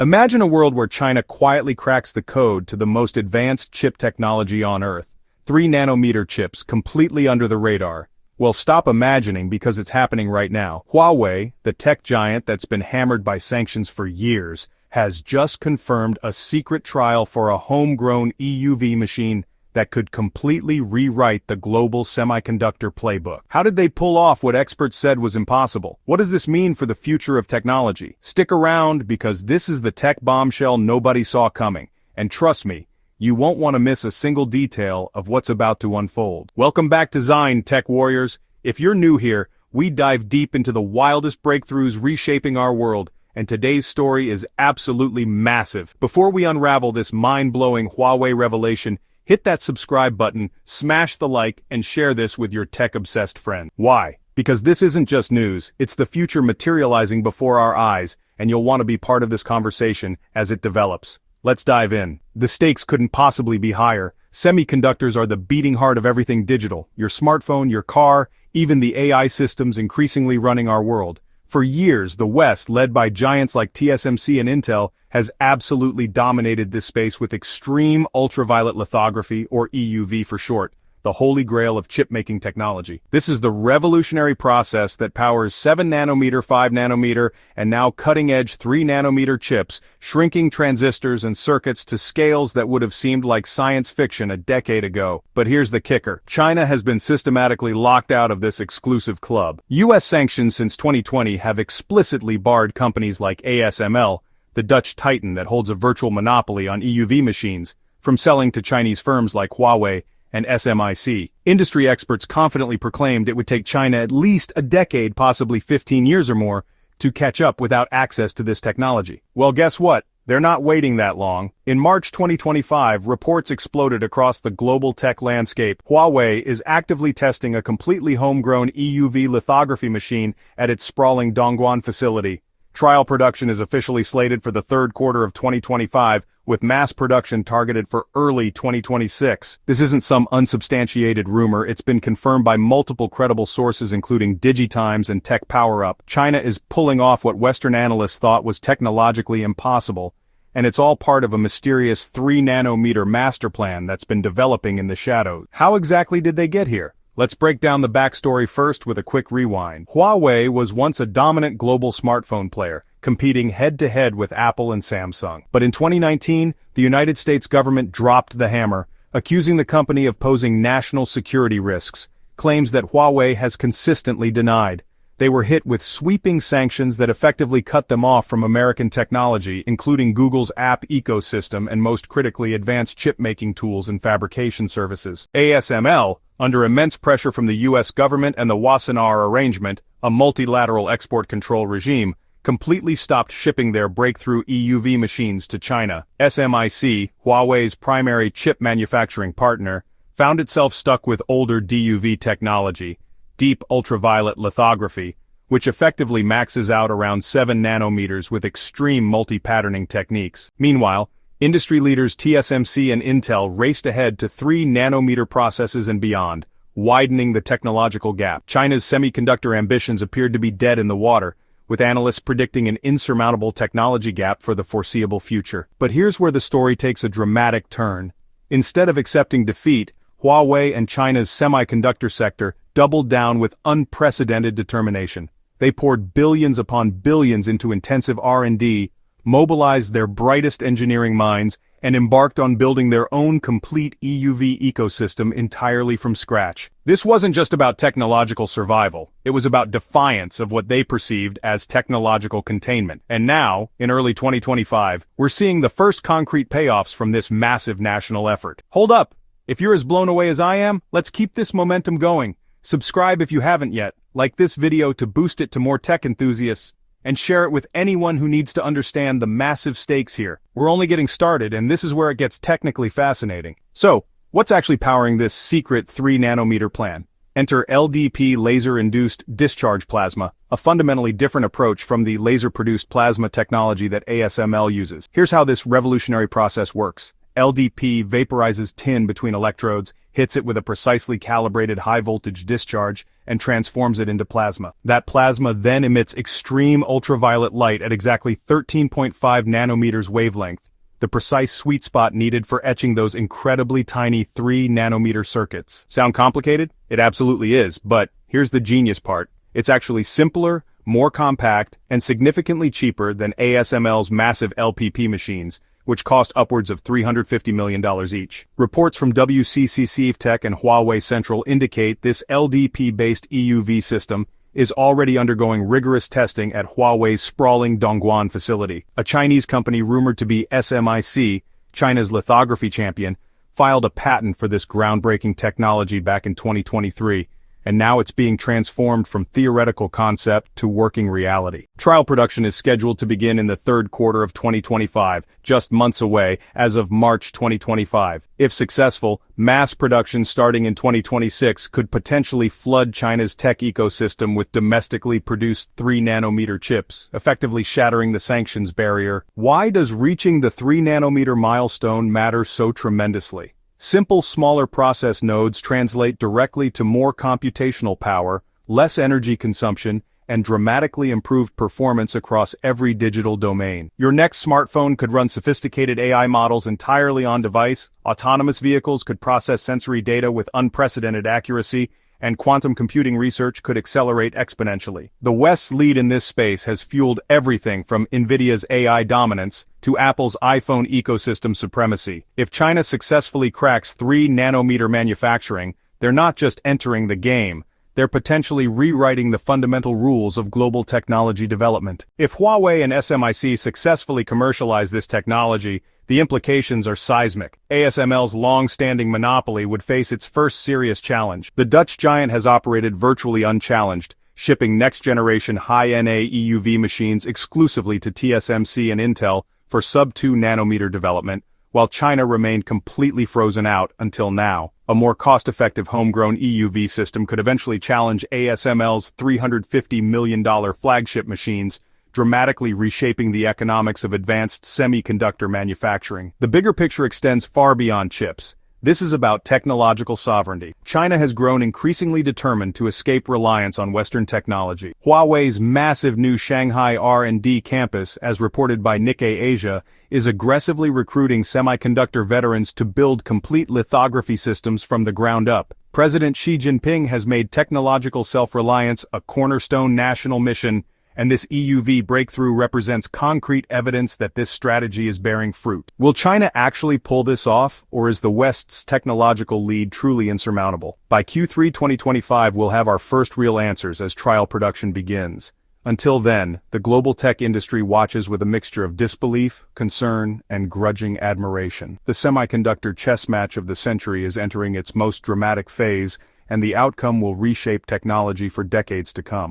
Imagine a world where China quietly cracks the code to the most advanced chip technology on Earth. 3-nanometer chips completely under the radar. Well, stop imagining because it's happening right now. Huawei, the tech giant that's been hammered by sanctions for years, has just confirmed a secret trial for a homegrown EUV machine that could completely rewrite the global semiconductor playbook. How did they pull off what experts said was impossible? What does this mean for the future of technology? Stick around because this is the tech bombshell nobody saw coming. And trust me, you won't want to miss a single detail of what's about to unfold. Welcome back to Zine, Tech Warriors. If you're new here, we dive deep into the wildest breakthroughs reshaping our world, and today's story is absolutely massive. Before we unravel this mind-blowing Huawei revelation, hit that subscribe button, smash the like, and share this with your tech-obsessed friend. Why? Because this isn't just news, it's the future materializing before our eyes, and you'll want to be part of this conversation as it develops. Let's dive in. The stakes couldn't possibly be higher. Semiconductors are the beating heart of everything digital. Your smartphone, your car, even the AI systems increasingly running our world. For years, the West, led by giants like TSMC and Intel, has absolutely dominated this space with extreme ultraviolet lithography, or EUV for short, the holy grail of chip-making technology. This is the revolutionary process that powers 7-nanometer, 5-nanometer, and now cutting-edge 3-nanometer chips, shrinking transistors and circuits to scales that would have seemed like science fiction a decade ago. But here's the kicker. China has been systematically locked out of this exclusive club. U.S. sanctions since 2020 have explicitly barred companies like ASML, the Dutch titan that holds a virtual monopoly on EUV machines, from selling to Chinese firms like Huawei and SMIC. Industry experts confidently proclaimed it would take China at least a decade, possibly 15 years or more, to catch up without access to this technology. Well, guess what? They're not waiting that long. In March 2025, reports exploded across the global tech landscape. Huawei is actively testing a completely homegrown EUV lithography machine at its sprawling Dongguan facility. Trial production is officially slated for the third quarter of 2025, with mass production targeted for early 2026. This isn't some unsubstantiated rumor, it's been confirmed by multiple credible sources including DigiTimes and Tech PowerUp. China is pulling off what Western analysts thought was technologically impossible, and it's all part of a mysterious 3-nanometer master plan that's been developing in the shadows. How exactly did they get here? Let's break down the backstory first with a quick rewind. Huawei was once a dominant global smartphone player, competing head-to-head with Apple and Samsung. But in 2019, the United States government dropped the hammer, accusing the company of posing national security risks, claims that Huawei has consistently denied. They were hit with sweeping sanctions that effectively cut them off from American technology, including Google's app ecosystem and most critically advanced chip-making tools and fabrication services. ASML, under immense pressure from the U.S. government and the Wassenaar Arrangement, a multilateral export control regime, completely stopped shipping their breakthrough EUV machines to China. SMIC, Huawei's primary chip manufacturing partner, found itself stuck with older DUV technology, deep ultraviolet lithography, which effectively maxes out around 7 nanometers with extreme multi-patterning techniques. Meanwhile, industry leaders TSMC and Intel raced ahead to 3-nanometer processes and beyond, widening the technological gap. China's semiconductor ambitions appeared to be dead in the water, with analysts predicting an insurmountable technology gap for the foreseeable future. But here's where the story takes a dramatic turn. Instead of accepting defeat, Huawei and China's semiconductor sector doubled down with unprecedented determination. They poured billions upon billions into intensive R&D, mobilized their brightest engineering minds, and embarked on building their own complete EUV ecosystem entirely from scratch. This wasn't just about technological survival, it was about defiance of what they perceived as technological containment. And now, in early 2025, we're seeing the first concrete payoffs from this massive national effort. Hold up! If you're as blown away as I am, let's keep this momentum going. Subscribe if you haven't yet, like this video to boost it to more tech enthusiasts, and share it with anyone who needs to understand the massive stakes here. We're only getting started, and this is where it gets technically fascinating. So, what's actually powering this secret 3-nanometer plan? Enter LDP laser-induced discharge plasma, a fundamentally different approach from the laser-produced plasma technology that ASML uses. Here's how this revolutionary process works. LDP vaporizes tin between electrodes, hits it with a precisely calibrated high-voltage discharge, and transforms it into plasma. That plasma then emits extreme ultraviolet light at exactly 13.5 nanometers wavelength, the precise sweet spot needed for etching those incredibly tiny 3-nanometer circuits. Sound complicated? It absolutely is, but here's the genius part. It's actually simpler, more compact, and significantly cheaper than ASML's massive LPP machines, which cost upwards of $350 million each. Reports from WCC Tech and Huawei Central indicate this LDP-based EUV system is already undergoing rigorous testing at Huawei's sprawling Dongguan facility. A Chinese company rumored to be SMIC, China's lithography champion, filed a patent for this groundbreaking technology back in 2023, and now it's being transformed from theoretical concept to working reality. Trial production is scheduled to begin in the third quarter of 2025, just months away, as of March 2025. If successful, mass production starting in 2026 could potentially flood China's tech ecosystem with domestically produced 3-nanometer chips, effectively shattering the sanctions barrier. Why does reaching the 3-nanometer milestone matter so tremendously? Simple, smaller process nodes translate directly to more computational power, less energy consumption, and dramatically improved performance across every digital domain. Your next smartphone could run sophisticated AI models entirely on device, autonomous vehicles could process sensory data with unprecedented accuracy, and quantum computing research could accelerate exponentially. The West's lead in this space has fueled everything from NVIDIA's AI dominance to Apple's iPhone ecosystem supremacy. If China successfully cracks 3-nanometer manufacturing, they're not just entering the game, they're potentially rewriting the fundamental rules of global technology development. If Huawei and SMIC successfully commercialize this technology, the implications are seismic. ASML's long-standing monopoly would face its first serious challenge. The Dutch giant has operated virtually unchallenged, shipping next-generation high-NA EUV machines exclusively to TSMC and Intel for sub-2 nanometer development, while China remained completely frozen out until now. A more cost-effective homegrown EUV system could eventually challenge ASML's $350 million flagship machines, dramatically reshaping the economics of advanced semiconductor manufacturing. The bigger picture extends far beyond chips. This is about technological sovereignty. China has grown increasingly determined to escape reliance on Western technology. Huawei's massive new Shanghai R&D campus, as reported by Nikkei Asia, is aggressively recruiting semiconductor veterans to build complete lithography systems from the ground up. President Xi Jinping has made technological self-reliance a cornerstone national mission, and this EUV breakthrough represents concrete evidence that this strategy is bearing fruit. Will China actually pull this off, or is the West's technological lead truly insurmountable? By Q3 2025 we'll have our first real answers as trial production begins. Until then, the global tech industry watches with a mixture of disbelief, concern, and grudging admiration. The semiconductor chess match of the century is entering its most dramatic phase, and the outcome will reshape technology for decades to come.